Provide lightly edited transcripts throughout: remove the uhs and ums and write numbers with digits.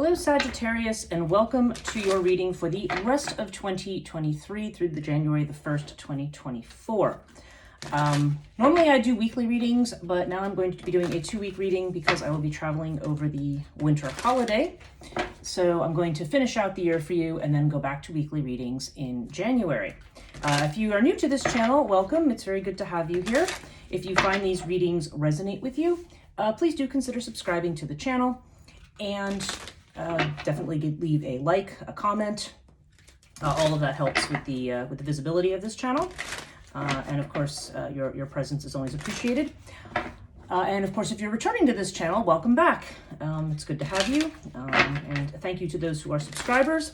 Hello Sagittarius, and welcome to your reading for the rest of 2023 through the January the 1st, 2024. Normally I do weekly readings, but now I'm going to be doing a 2-week reading because I will be traveling over the winter holiday. So I'm going to finish out the year for you and then go back to weekly readings in January. If you are new to this channel, welcome. It's very good to have you here. If you find these readings resonate with you, please do consider subscribing to the channel, and definitely leave a like, a comment. All of that helps with the visibility of this channel, and of course your presence is always appreciated. And of course, if you're returning to this channel, welcome back. It's good to have you, and thank you to those who are subscribers,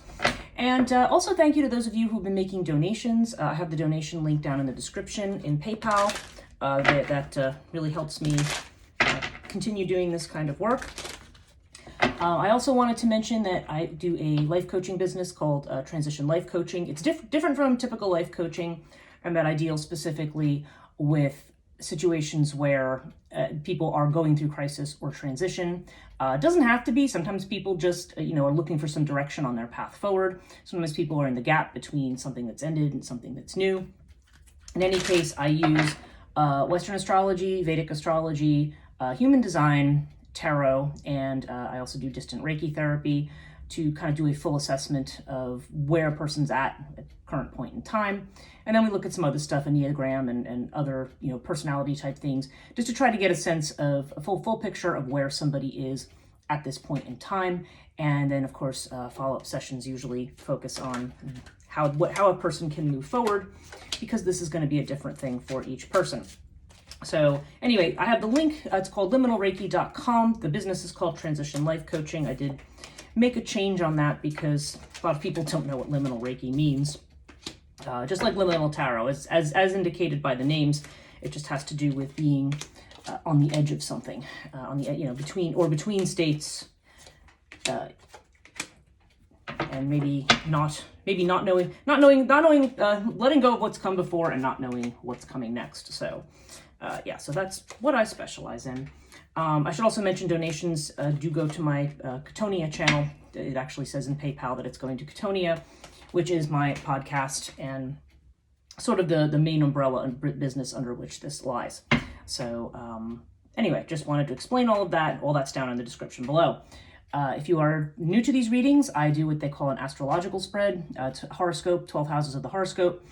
and also thank you to those of you who've been making donations. I have the donation link down in the description in PayPal. That really helps me continue doing this kind of work. I also wanted to mention that I do a life coaching business called Transition Life Coaching. It's different from typical life coaching, and that I deal specifically with situations where people are going through crisis or transition. It doesn't have to be. Sometimes people just, are looking for some direction on their path forward. Sometimes people are in the gap between something that's ended and something that's new. In any case, I use Western astrology, Vedic astrology, human design, tarot, and I also do distant Reiki therapy to kind of do a full assessment of where a person's at the current point in time. And then we look at some other stuff, Enneagram and other, personality type things, just to try to get a sense of a full picture of where somebody is at this point in time. And then, of course, follow-up sessions usually focus on how a person can move forward, because this is going to be a different thing for each person. So anyway, I have the link. It's called liminalreiki.com. The business is called Transition Life Coaching. I did make a change on that because a lot of people don't know what liminal Reiki means. Just like liminal tarot, as indicated by the names, it just has to do with being on the edge of something, on the between states, and maybe not knowing, letting go of what's come before and not knowing what's coming next. So. So that's what I specialize in. I should also mention donations do go to my Chthonia channel. It actually says in PayPal that it's going to Chthonia, which is my podcast and sort of the main umbrella and business under which this lies. So anyway, just wanted to explain all of that. All that's down in the description below. If you are new to these readings, I do what they call an astrological spread. It's a horoscope, 12 houses of the horoscope.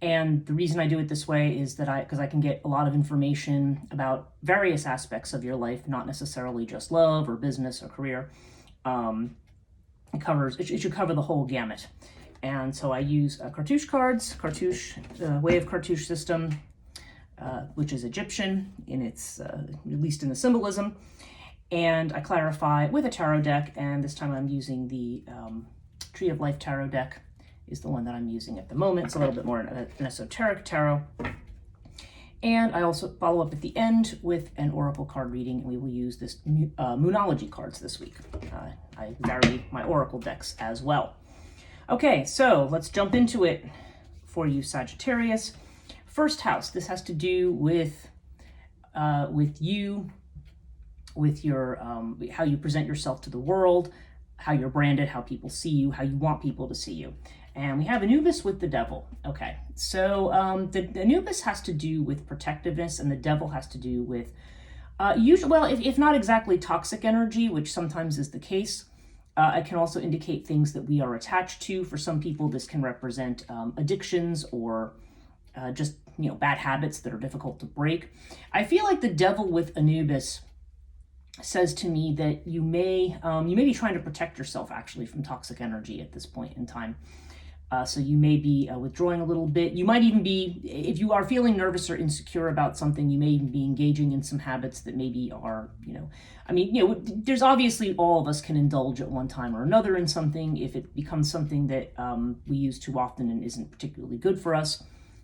And the reason I do it this way is that because I can get a lot of information about various aspects of your life, not necessarily just love or business or career. It should cover the whole gamut. And so I use cartouche cards, the way of cartouche system, which is Egyptian in its, at least in the symbolism. And I clarify with a tarot deck, and this time I'm using the Tree of Life tarot deck. Is the one that I'm using at the moment. It's a little bit more an esoteric tarot. And I also follow up at the end with an oracle card reading, and we will use this Moonology cards this week. I vary my oracle decks as well. Okay, so let's jump into it for you, Sagittarius. First house, this has to do with you, with your how you present yourself to the world, how you're branded, how people see you, how you want people to see you. And we have Anubis with the devil. Okay, so the Anubis has to do with protectiveness, and the devil has to do with, usually, well, if not exactly toxic energy, which sometimes is the case, it can also indicate things that we are attached to. For some people, this can represent addictions or just, bad habits that are difficult to break. I feel like the devil with Anubis says to me that you may be trying to protect yourself actually from toxic energy at this point in time. So you may be withdrawing a little bit. You might even be, if you are feeling nervous or insecure about something, you may even be engaging in some habits that maybe are, there's obviously all of us can indulge at one time or another in something. If it becomes something that we use too often and isn't particularly good for us,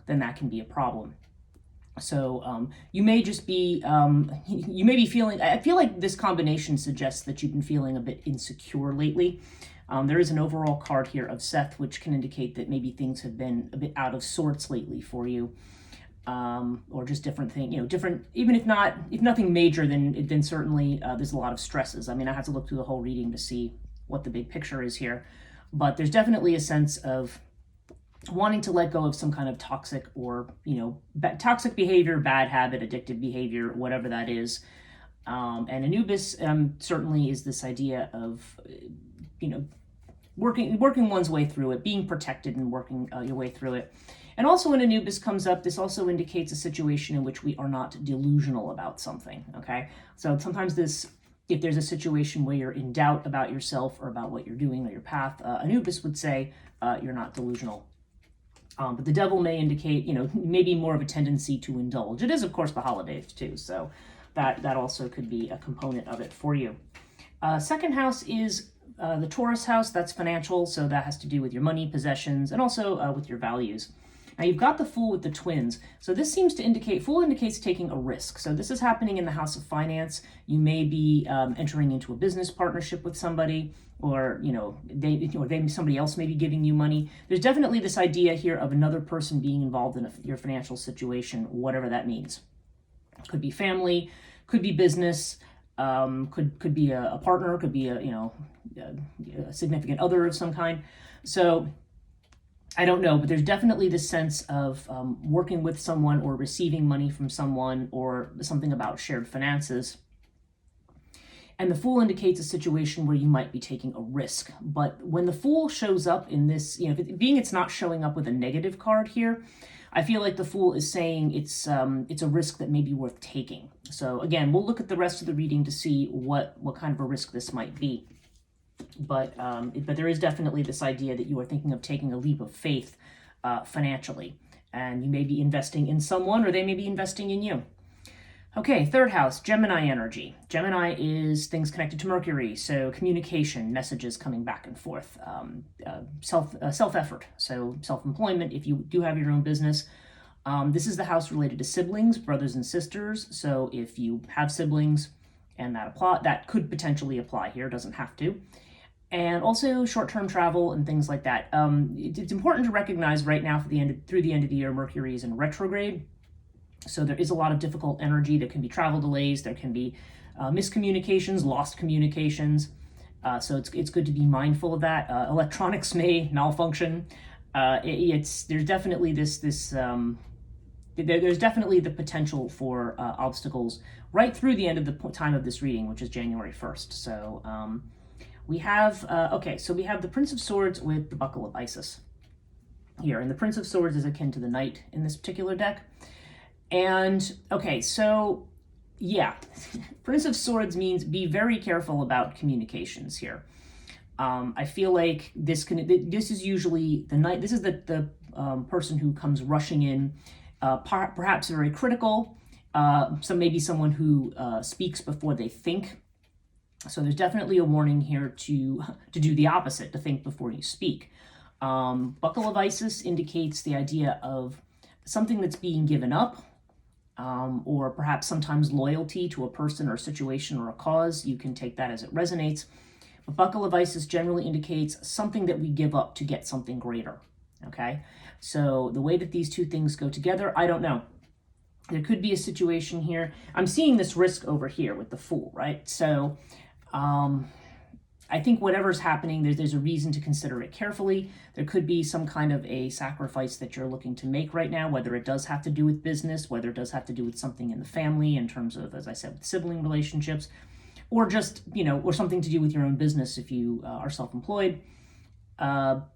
then that can be a problem. So you may just be, you may be feeling, I feel like this combination suggests that you've been feeling a bit insecure lately. There is an overall card here of Seth, which can indicate that maybe things have been a bit out of sorts lately for you, or just different things, different, even if nothing major, then certainly there's a lot of stresses. I mean, I have to look through the whole reading to see what the big picture is here. But there's definitely a sense of wanting to let go of some kind of toxic or, toxic behavior, bad habit, addictive behavior, whatever that is. And Anubis certainly is this idea of, working one's way through it, being protected and working your way through it. And also when Anubis comes up, this also indicates a situation in which we are not delusional about something, okay? So sometimes if there's a situation where you're in doubt about yourself or about what you're doing or your path, Anubis would say you're not delusional. But the devil may indicate, maybe more of a tendency to indulge. It is, of course, the holidays too, so that also could be a component of it for you. Second house is the Taurus house. That's financial, so that has to do with your money, possessions, and also with your values. Now you've got the Fool with the twins. So this seems to indicate, Fool indicates taking a risk. So this is happening in the house of finance. You may be entering into a business partnership with somebody, or somebody else may be giving you money. There's definitely this idea here of another person being involved in your financial situation, whatever that means. Could be family, could be business, could be a partner, could be a significant other of some kind. So I don't know, but there's definitely this sense of working with someone or receiving money from someone, or something about shared finances. And the Fool indicates a situation where you might be taking a risk. But when the Fool shows up in this, it's not showing up with a negative card here, I feel like the Fool is saying it's a risk that may be worth taking. So again, we'll look at the rest of the reading to see what kind of a risk this might be. But there is definitely this idea that you are thinking of taking a leap of faith financially. And you may be investing in someone, or they may be investing in you. Okay, third house, Gemini energy. Gemini is things connected to Mercury, so communication, messages coming back and forth, self-effort, so self-employment if you do have your own business. This is the house related to siblings, brothers and sisters, so if you have siblings, and that could potentially apply here, doesn't have to. And also short-term travel and things like that. It's important to recognize right now through the end of the year, Mercury is in retrograde. So there is a lot of difficult energy. There can be travel delays. There can be miscommunications, lost communications. So it's good to be mindful of that. Electronics may malfunction. There's definitely there's definitely the potential for obstacles right through the end of the time of this reading, which is January 1st. So we have the Prince of Swords with the Buckle of Isis here. And the Prince of Swords is akin to the Knight in this particular deck. And, okay, so, yeah, Prince of Swords means be very careful about communications here. I feel like this is usually the Knight. This is the person who comes rushing in, perhaps very critical, maybe someone who speaks before they think. So there's definitely a warning here to do the opposite, to think before you speak. Buckle of Isis indicates the idea of something that's being given up, or perhaps sometimes loyalty to a person or a situation or a cause. You can take that as it resonates. But Buckle of Isis generally indicates something that we give up to get something greater, okay? So the way that these two things go together, I don't know. There could be a situation here. I'm seeing this risk over here with the Fool, right? So I think whatever's happening, there's a reason to consider it carefully. There could be some kind of a sacrifice that you're looking to make right now, whether it does have to do with business, whether it does have to do with something in the family in terms of, as I said, with sibling relationships, or just, or something to do with your own business if you are self-employed, or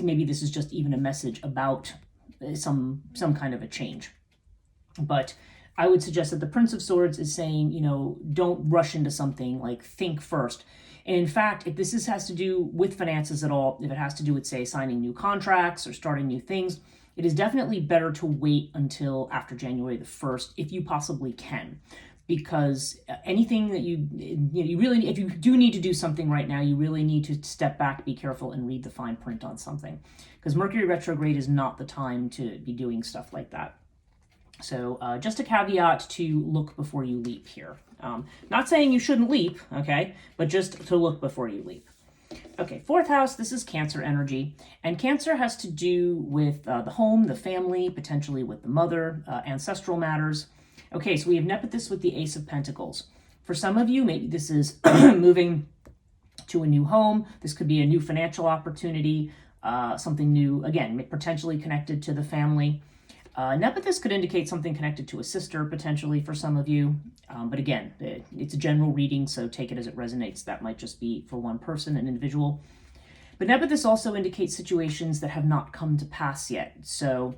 maybe this is just even a message about some kind of a change. But I would suggest that the Prince of Swords is saying, don't rush into something, like think first. And in fact, if this has to do with finances at all, if it has to do with, say, signing new contracts or starting new things, it is definitely better to wait until after January the 1st, if you possibly can. Because anything that you really, if you do need to do something right now, you really need to step back, be careful, and read the fine print on something. Because Mercury retrograde is not the time to be doing stuff like that. So just a caveat to look before you leap here. Not saying you shouldn't leap, okay, but just to look before you leap. Okay, fourth house, this is Cancer energy. And Cancer has to do with the home, the family, potentially with the mother, ancestral matters. Okay, so we have Nephthys with the Ace of Pentacles. For some of you, maybe this is moving to a new home. This could be a new financial opportunity, something new, again, potentially connected to the family. Nepenthes could indicate something connected to a sister, potentially, for some of you. But again, it's a general reading, so take it as it resonates. That might just be for one person, an individual. But Nepenthes also indicates situations that have not come to pass yet. So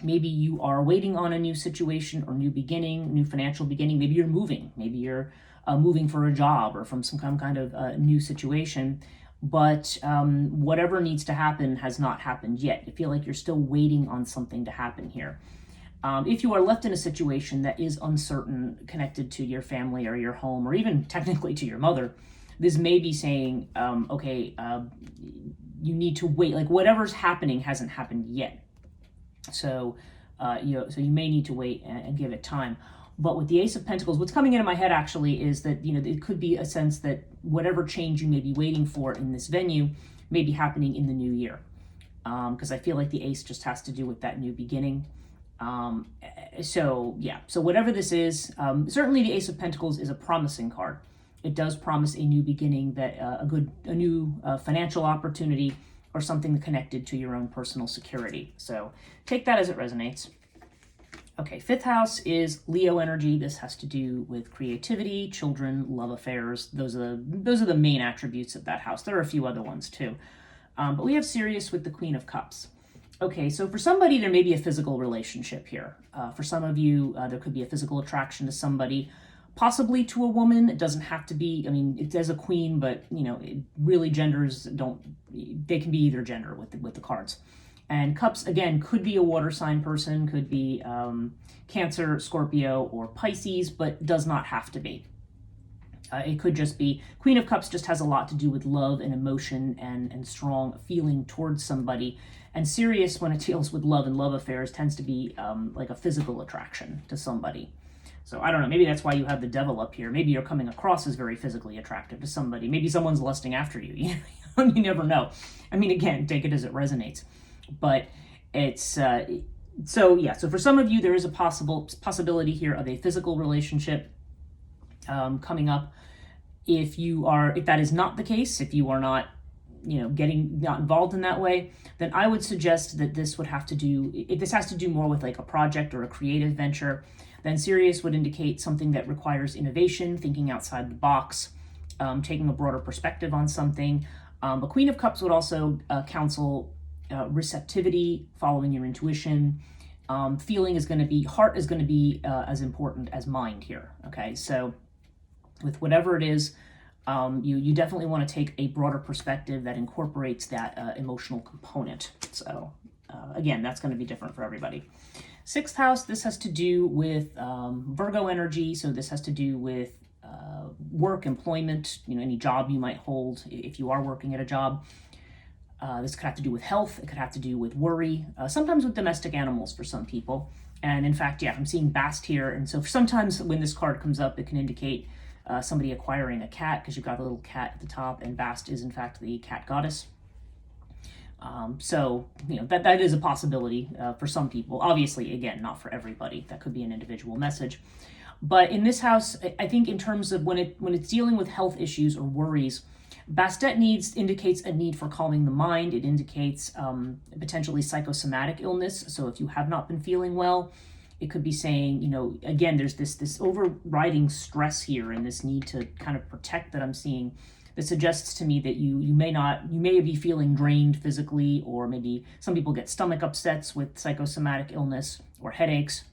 maybe you are waiting on a new situation or new beginning, new financial beginning. Maybe you're moving. Maybe you're moving for a job or from some kind of new situation. But whatever needs to happen has not happened yet. You feel like you're still waiting on something to happen here. If you are left in a situation that is uncertain, connected to your family or your home, or even technically to your mother, this may be saying, you need to wait. Like whatever's happening hasn't happened yet. So you may need to wait and give it time. But with the Ace of Pentacles, what's coming into my head actually is that, it could be a sense that whatever change you may be waiting for in this venue may be happening in the new year. Because I feel like the Ace just has to do with that new beginning. So whatever this is, certainly the Ace of Pentacles is a promising card. It does promise a new beginning, that a new financial opportunity or something connected to your own personal security. So take that as it resonates. Okay, fifth house is Leo energy. This has to do with creativity, children, love affairs. Those are the main attributes of that house. There are a few other ones too. But we have Sirius with the Queen of Cups. Okay, so for somebody, there may be a physical relationship here. For some of you, there could be a physical attraction to somebody, possibly to a woman. It doesn't have to be, it says a queen, but, really genders they can be either gender with the cards. And Cups, again, could be a water sign person, could be Cancer, Scorpio, or Pisces, but does not have to be. It could just be, Queen of Cups just has a lot to do with love and emotion and strong feeling towards somebody. And Sirius, when it deals with love and love affairs, tends to be like a physical attraction to somebody. So I don't know, maybe that's why you have the Devil up here. Maybe you're coming across as very physically attractive to somebody. Maybe someone's lusting after you. You never know. Again, take it as it resonates. But it's so for some of you, there is a possibility here of a physical relationship coming up. If that is not the case, if you are not not involved in that way, then I would suggest that this would have to do, if this has to do more with like a project or a creative venture, then Sirius would indicate something that requires innovation, thinking outside the box, taking a broader perspective on something. But Queen of Cups would also counsel receptivity, following your intuition. Feeling is going to be, heart is going to be as important as mind here. Okay, so with whatever it is, you definitely want to take a broader perspective that incorporates that emotional component. So again, that's going to be different for everybody. Sixth house, this has to do with Virgo energy. So this has to do with work, employment, any job you might hold if you are working at a job. This could have to do with health. It could have to do with worry, sometimes with domestic animals for some people. And in fact, I'm seeing Bast here. And so sometimes when this card comes up, it can indicate somebody acquiring a cat, because you've got a little cat at the top, and Bast is in fact the cat goddess. So that is a possibility for some people. Obviously, again, not for everybody. That could be an individual message. But in this house, I think in terms of when it's dealing with health issues or worries, Bastet indicates a need for calming the mind. It indicates potentially psychosomatic illness. So if you have not been feeling well, it could be saying, again, there's this overriding stress here and this need to kind of protect that I'm seeing, that suggests to me that you may be feeling drained physically, or maybe some people get stomach upsets with psychosomatic illness or headaches.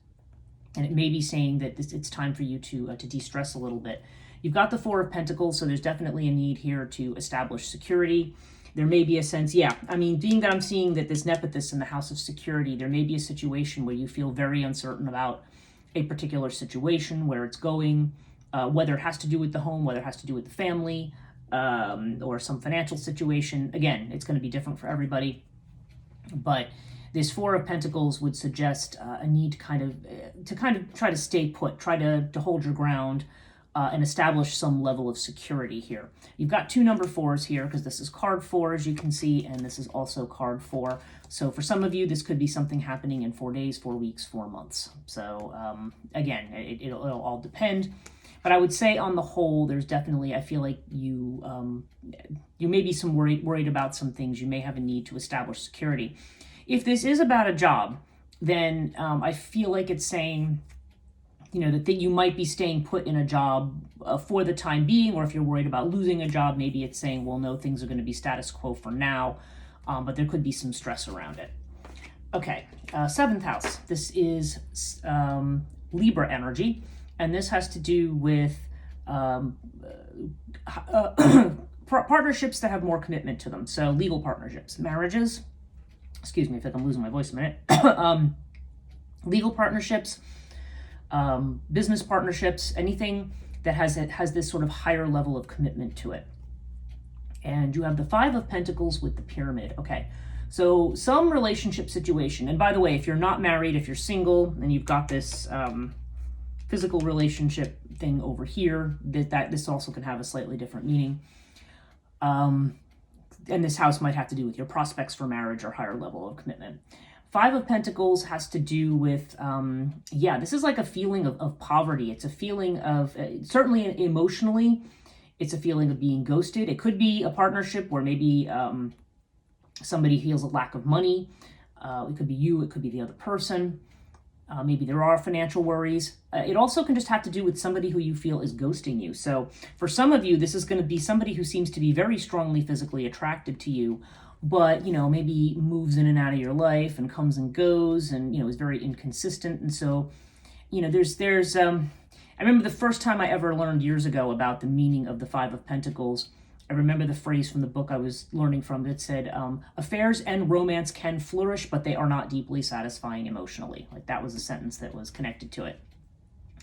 And it may be saying that it's time for you to de-stress a little bit. You've got the Four of Pentacles, so there's definitely a need here to establish security. There may be a sense, being that I'm seeing that this Nepenthes in the House of Security, there may be a situation where you feel very uncertain about a particular situation, where it's going, whether it has to do with the home, whether it has to do with the family, or some financial situation. Again, it's going to be different for everybody. But this Four of Pentacles would suggest a need to kind of try to stay put, try to hold your ground, and establish some level of security here. You've got two number 4s here, because this is card 4, as you can see, and this is also card 4. So for some of you, this could be something happening in 4 days, 4 weeks, 4 months. So again, it'll all depend. But But I would say on the whole, there's definitely, I feel like you may be worried about some things. You may have a need to establish security. If this is about a job, then I feel like it's saying, that you might be staying put in a job for the time being, or if you're worried about losing a job, maybe it's saying, well, no, things are going to be status quo for now, but there could be some stress around it. Okay, 7th house. This is Libra energy, and this has to do with partnerships that have more commitment to them. So legal partnerships, marriages. Excuse me, I think I'm losing my voice a minute. Legal partnerships, business partnerships, anything that has this sort of higher level of commitment to it. And you have the 5 of Pentacles with the pyramid. Okay, so some relationship situation. And by the way, if you're not married, if you're single, and you've got this physical relationship thing over here, that this also can have a slightly different meaning. And this house might have to do with your prospects for marriage or higher level of commitment. 5 of Pentacles has to do with, this is like a feeling of poverty. It's a feeling of, certainly emotionally, it's a feeling of being ghosted. It could be a partnership where maybe somebody feels a lack of money. It could be you, it could be the other person. Maybe there are financial worries. It also can just have to do with somebody who you feel is ghosting you. So for some of you, this is going to be somebody who seems to be very strongly physically attracted to you, but, maybe moves in and out of your life and comes and goes and, is very inconsistent. And so, there's I remember the first time I ever learned years ago about the meaning of the 5 of Pentacles. I remember the phrase from the book I was learning from that said, affairs and romance can flourish, but they are not deeply satisfying emotionally. Like that was a sentence that was connected to it.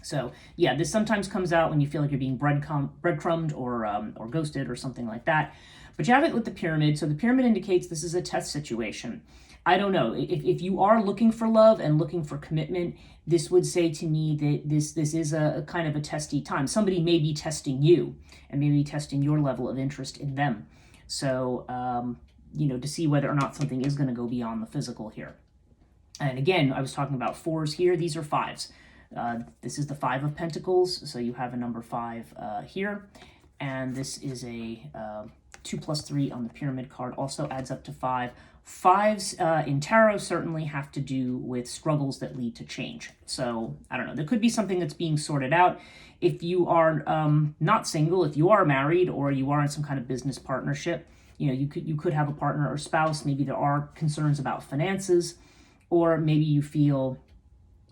So yeah, this sometimes comes out when you feel like you're being breadcrumbed or ghosted or something like that. But you have it with the pyramid. So the pyramid indicates this is a test situation. I don't know. If you are looking for love and looking for commitment, this would say to me that this is a kind of a testy time. Somebody may be testing you and maybe testing your level of interest in them. So, to see whether or not something is going to go beyond the physical here. And again, I was talking about 4s here. These are 5s. This is the 5 of Pentacles. So you have a number 5 here. And this is a 2 plus 3 on the pyramid card. Also adds up to 5. 5s in tarot certainly have to do with struggles that lead to change. So I don't know, there could be something that's being sorted out. If you are not single, if you are married or you are in some kind of business partnership, you could have a partner or spouse. Maybe there are concerns about finances, or maybe you feel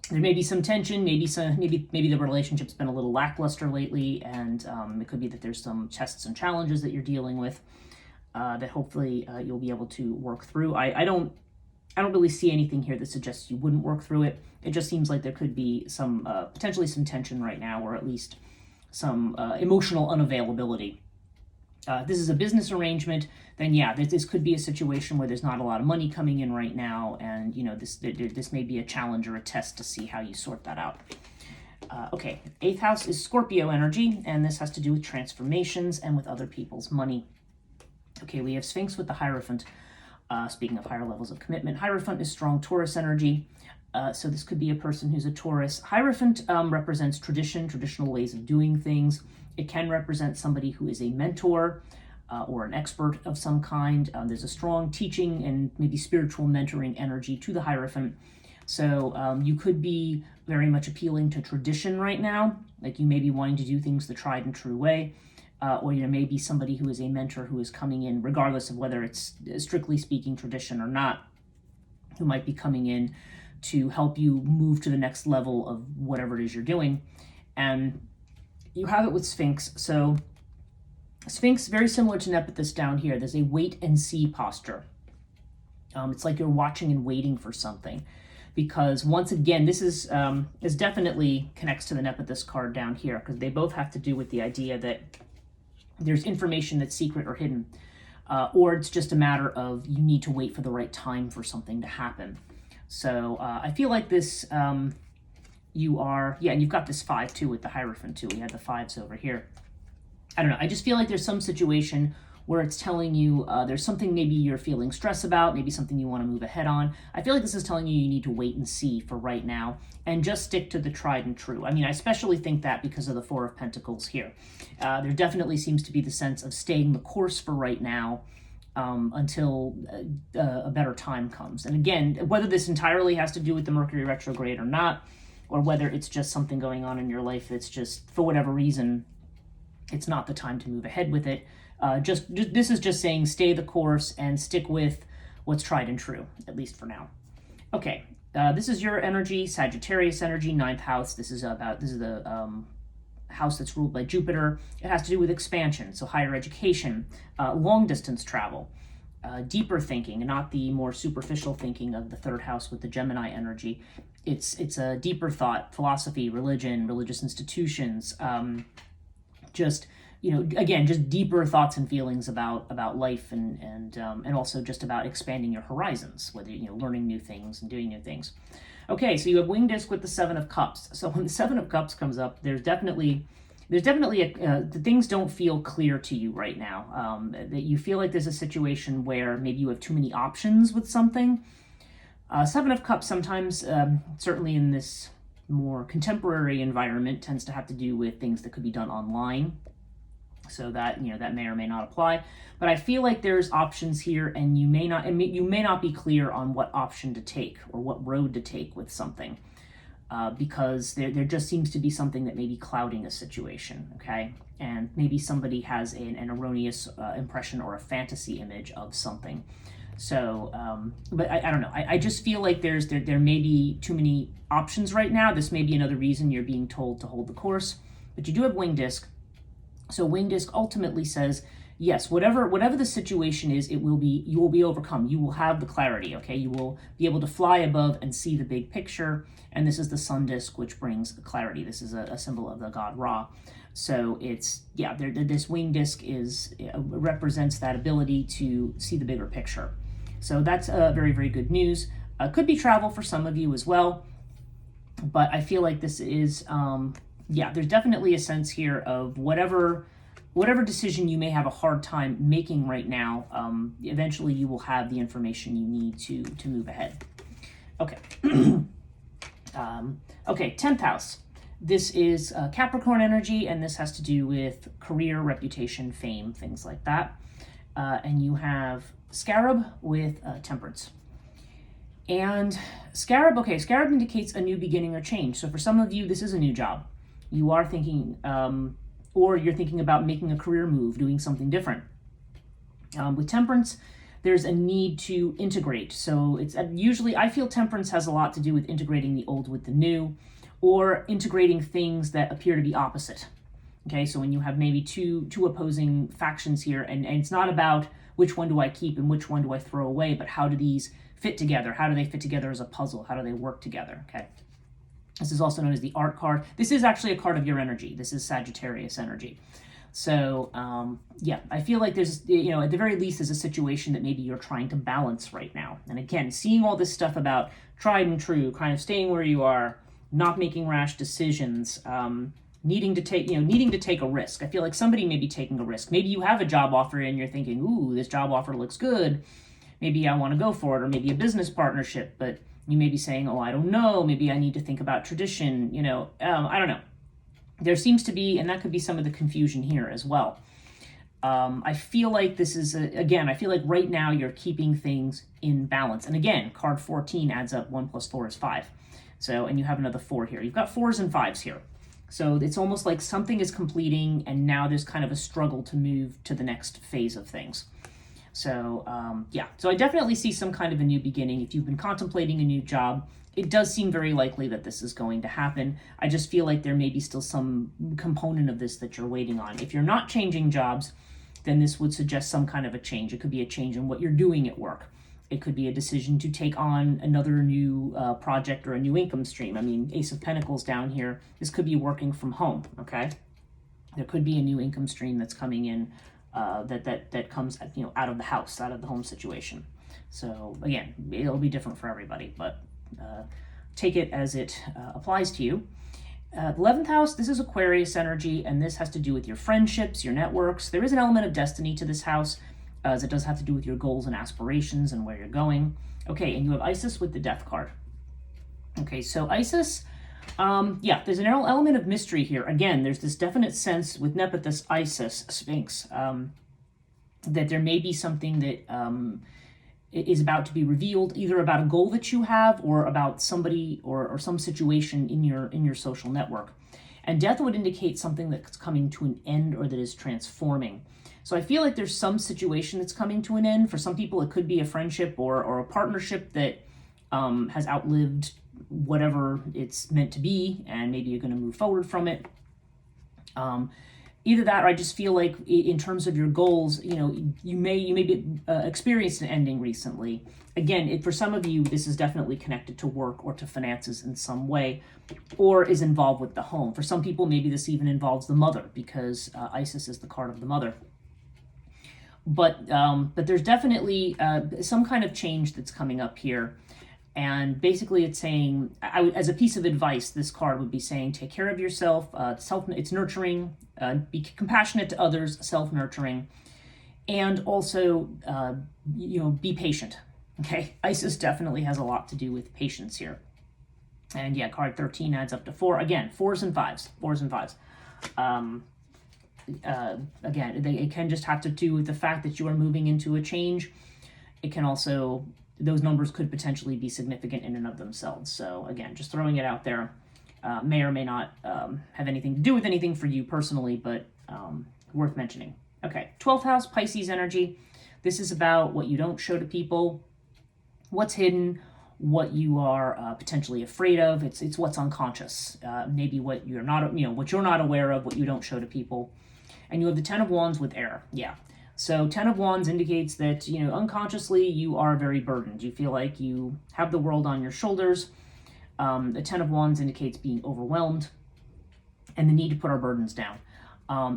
there may be some tension. Maybe the relationship's been a little lackluster lately, and it could be that there's some tests and challenges that you're dealing with. That hopefully you'll be able to work through. I don't really see anything here that suggests you wouldn't work through it. It just seems like there could be some potentially some tension right now, or at least some emotional unavailability. If this is a business arrangement, then yeah, this could be a situation where there's not a lot of money coming in right now, and this may be a challenge or a test to see how you sort that out. Okay, 8th house is Scorpio energy, and this has to do with transformations and with other people's money. Okay, we have Sphinx with the Hierophant. Speaking of higher levels of commitment, Hierophant is strong Taurus energy. So this could be a person who's a Taurus. Hierophant represents tradition, traditional ways of doing things. It can represent somebody who is a mentor or an expert of some kind. There's a strong teaching and maybe spiritual mentoring energy to the Hierophant. So you could be very much appealing to tradition right now. Like you may be wanting to do things the tried and true way. Or maybe somebody who is a mentor who is coming in, regardless of whether it's strictly speaking tradition or not, who might be coming in to help you move to the next level of whatever it is you're doing. And you have it with Sphinx. So Sphinx, very similar to Nephthys down here. There's a wait and see posture. It's like you're watching and waiting for something. Because once again, this is definitely connects to the Nephthys card down here, because they both have to do with the idea that there's information that's secret or hidden, or it's just a matter of you need to wait for the right time for something to happen. So I feel like this, and you've got this 5 too with the Hierophant too. We had the 5s over here. I don't know. I just feel like there's some situation where it's telling you there's something maybe you're feeling stress about, maybe something you want to move ahead on. I feel like this is telling you need to wait and see for right now and just stick to the tried and true. I mean, I especially think that because of the Four of Pentacles here. There definitely seems to be the sense of staying the course for right now until a better time comes. And again, whether this entirely has to do with the Mercury retrograde or not, or whether it's just something going on in your life that's just, for whatever reason, it's not the time to move ahead with it. This is just saying stay the course and stick with what's tried and true, at least for now. Okay, this is your energy, Sagittarius energy, 9th house. This is the house that's ruled by Jupiter. It has to do with expansion, so higher education, long distance travel, deeper thinking, and not the more superficial thinking of the 3rd house with the Gemini energy. It's a deeper thought, philosophy, religion, religious institutions, just, you know, again, just deeper thoughts and feelings about life and also just about expanding your horizons, whether, you know, learning new things and doing new things. Okay, so you have winged disc with the 7 of Cups. So when the 7 of Cups comes up, there's definitely the things don't feel clear to you right now. That you feel like there's a situation where maybe you have too many options with something. 7 of Cups sometimes, certainly in this more contemporary environment, tends to have to do with things that could be done online. So that, you know, that may or may not apply. But I feel like there's options here, and you may not be clear on what option to take or what road to take with something, because there just seems to be something that may be clouding a situation, okay? And maybe somebody has an erroneous impression or a fantasy image of something. So, but I don't know. I just feel like there may be too many options right now. This may be another reason you're being told to hold the course. But you do have winged disc. So winged disc ultimately says, yes, whatever the situation is, you will be overcome. You will have the clarity, okay? You will be able to fly above and see the big picture. And this is the sun disc, which brings clarity. This is a symbol of the god Ra. So it's, yeah, this winged disc represents that ability to see the bigger picture. So that's very, very good news. Could be travel for some of you as well. But I feel like this is, there's definitely a sense here of whatever decision you may have a hard time making right now, eventually you will have the information you need to move ahead. Okay. Okay, 10th house. This is Capricorn energy, and this has to do with career, reputation, fame, things like that. And you have Scarab with Temperance. And Scarab indicates a new beginning or change. So for some of you, this is a new job. You are thinking, or you're thinking about making a career move, doing something different. With Temperance, there's a need to integrate. So it's usually, I feel Temperance has a lot to do with integrating the old with the new, or integrating things that appear to be opposite. Okay, so when you have maybe two opposing factions here, and it's not about which one do I keep and which one do I throw away, but how do these fit together? How do they fit together as a puzzle? How do they work together? Okay. This is also known as the art card. This is actually a card of your energy. This is Sagittarius energy. So, I feel like there's, at the very least, there's a situation that maybe you're trying to balance right now. And again, seeing all this stuff about tried and true, kind of staying where you are, not making rash decisions, needing to take a risk. I feel like somebody may be taking a risk. Maybe you have a job offer and you're thinking, ooh, this job offer looks good. Maybe I want to go for it, or maybe a business partnership, but you may be saying, oh, I don't know, maybe I need to think about tradition, I don't know. There seems to be, and that could be some of the confusion here as well. I feel like this is, I feel like right now you're keeping things in balance. And again, card 14 adds up, 1 plus 4 is 5. So, and you have another 4 here. You've got 4s and 5s here. So it's almost like something is completing and now there's kind of a struggle to move to the next phase of things. So, so I definitely see some kind of a new beginning. If you've been contemplating a new job, it does seem very likely that this is going to happen. I just feel like there may be still some component of this that you're waiting on. If you're not changing jobs, then this would suggest some kind of a change. It could be a change in what you're doing at work. It could be a decision to take on another new project or a new income stream. I mean, Ace of Pentacles down here, this could be working from home, okay? There could be a new income stream that's coming in that comes out of the house, out of the home situation. So again, it'll be different for everybody, but take it as it applies to you. The 11th house, this is Aquarius energy, and this has to do with your friendships, your networks. There is an element of destiny to this house, as it does have to do with your goals and aspirations and where you're going. Okay, and you have Isis with the Death card. Okay, so Isis, yeah, there's an element of mystery here. Again, there's this definite sense with Nepenthes, Isis, Sphinx, that there may be something that is about to be revealed, either about a goal that you have or about somebody or some situation in your social network. And death would indicate something that's coming to an end or that is transforming. So I feel like there's some situation that's coming to an end. For some people, it could be a friendship or a partnership that has outlived whatever it's meant to be, and maybe you're going to move forward from it. Either that, or I just feel like in terms of your goals, you may be experienced an ending recently. Again, for some of you, this is definitely connected to work or to finances in some way, or is involved with the home. For some people, maybe this even involves the mother, because Isis is the card of the mother. But there's definitely some kind of change that's coming up here. And basically it's saying, as a piece of advice, this card would be saying, take care of yourself, it's nurturing, be compassionate to others, self-nurturing, and also, be patient, okay? Isis definitely has a lot to do with patience here. And yeah, card 13 adds up to 4. Again, 4s and 5s. Again, it can just have to do with the fact that you are moving into a change. It can also, those numbers could potentially be significant in and of themselves. So again, just throwing it out there. May or may not have anything to do with anything for you personally, but worth mentioning. Okay, 12th house, Pisces energy. This is about what you don't show to people, what's hidden, what you are potentially afraid of. It's what's unconscious. Maybe what you're not, what you're not aware of, what you don't show to people. And you have the 10 of Wands with air. Yeah. So 10 of Wands indicates that, unconsciously you are very burdened. You feel like you have the world on your shoulders. The 10 of Wands indicates being overwhelmed and the need to put our burdens down.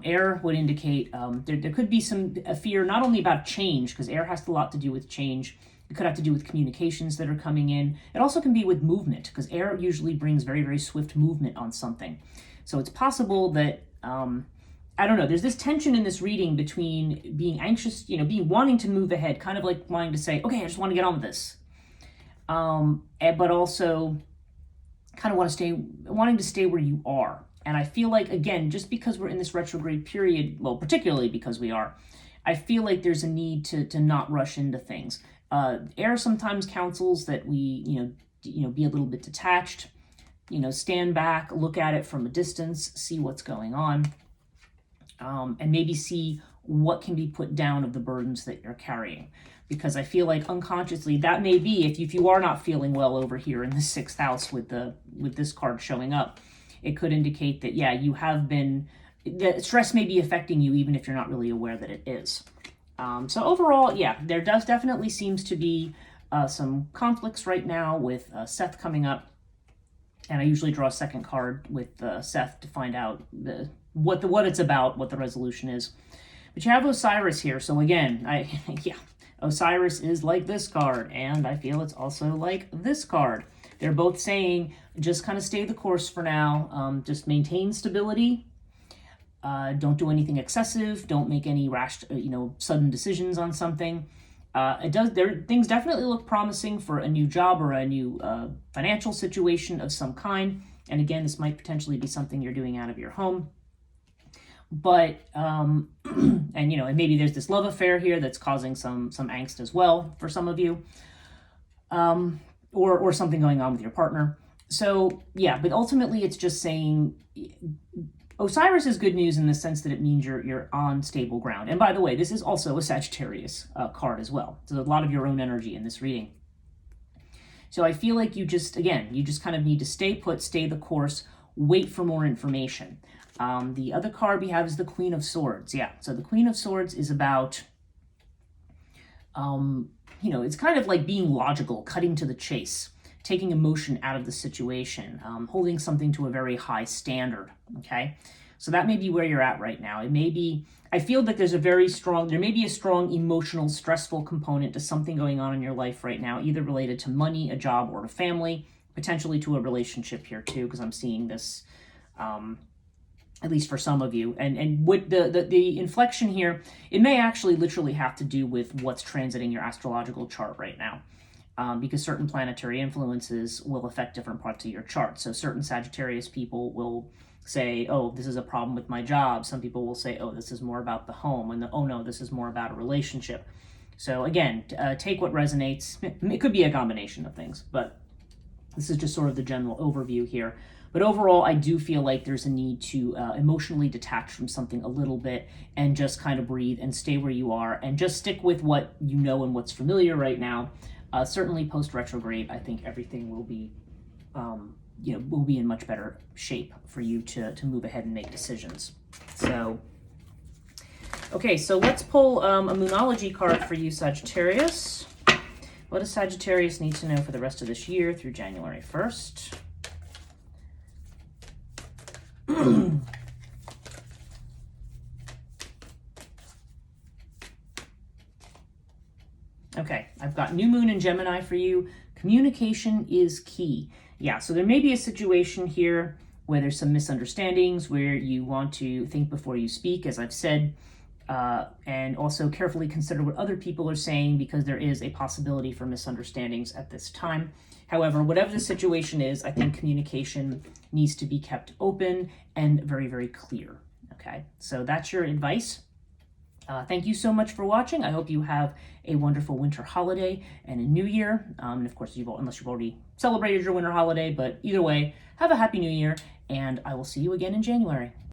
Air would indicate there could be a fear not only about change, because air has a lot to do with change. It could have to do with communications that are coming in. It also can be with movement, because air usually brings very, very swift movement on something. So it's possible that, I don't know, there's this tension in this reading between being anxious, wanting to move ahead, kind of like wanting to say, okay, I just want to get on with this. But also kind of wanting to stay where you are. And I feel like, again, just because we're in this retrograde period, well, particularly because we are, I feel like there's a need to not rush into things. Air sometimes counsels that we, be a little bit detached, stand back, look at it from a distance, see what's going on, and maybe see what can be put down of the burdens that you're carrying. Because I feel like unconsciously that may be, if you are not feeling well over here in the 6th house with this card showing up, it could indicate that, yeah, you have been, the stress may be affecting you even if you're not really aware that it is. So overall, yeah, there definitely seems to be some conflicts right now with Seth coming up. And I usually draw a second card with Seth to find out what it's about, what the resolution is. But you have Osiris here. So again, Osiris is like this card, and I feel it's also like this card. They're both saying, just kind of stay the course for now. Just maintain stability. Don't do anything excessive. Don't make any rash, sudden decisions on something. Things definitely look promising for a new job or a new financial situation of some kind. And again, this might potentially be something you're doing out of your home. But, and maybe there's this love affair here that's causing some angst as well for some of you, or something going on with your partner. So, yeah, but ultimately it's just saying Osiris is good news in the sense that it means you're on stable ground. And by the way, this is also a Sagittarius card as well. So a lot of your own energy in this reading. So I feel like you just kind of need to stay put, stay the course, wait for more information. The other card we have is the Queen of Swords. Yeah, so the Queen of Swords is about, it's kind of like being logical, cutting to the chase, taking emotion out of the situation, holding something to a very high standard, okay? So that may be where you're at right now. It may be, I feel that there may be a strong emotional, stressful component to something going on in your life right now, either related to money, a job, or to family, potentially to a relationship here too, because I'm seeing this At least for some of you. And what the inflection here, it may actually literally have to do with what's transiting your astrological chart right now. Because certain planetary influences will affect different parts of your chart. So certain Sagittarius people will say, oh, this is a problem with my job. Some people will say, oh, this is more about the home. And oh no, this is more about a relationship. So again, take what resonates. It could be a combination of things, but this is just sort of the general overview here. But overall, I do feel like there's a need to emotionally detach from something a little bit and just kind of breathe and stay where you are and just stick with what you know and what's familiar right now. Certainly post-retrograde, I think everything will be, will be in much better shape for you to move ahead and make decisions. So, okay, so let's pull a Moonology card for you, Sagittarius. What does Sagittarius need to know for the rest of this year through January 1st? Okay, I've got new moon in Gemini for you. Communication is key. Yeah, so there may be a situation here where there's some misunderstandings, where you want to think before you speak, as I've said, and also carefully consider what other people are saying, because there is a possibility for misunderstandings at this time. However, whatever the situation is, I think communication needs to be kept open and very, very clear. Okay, so that's your advice. Thank you so much for watching. I hope you have a wonderful winter holiday and a new year. And of course, unless you've already celebrated your winter holiday, but either way, have a happy new year, and I will see you again in January.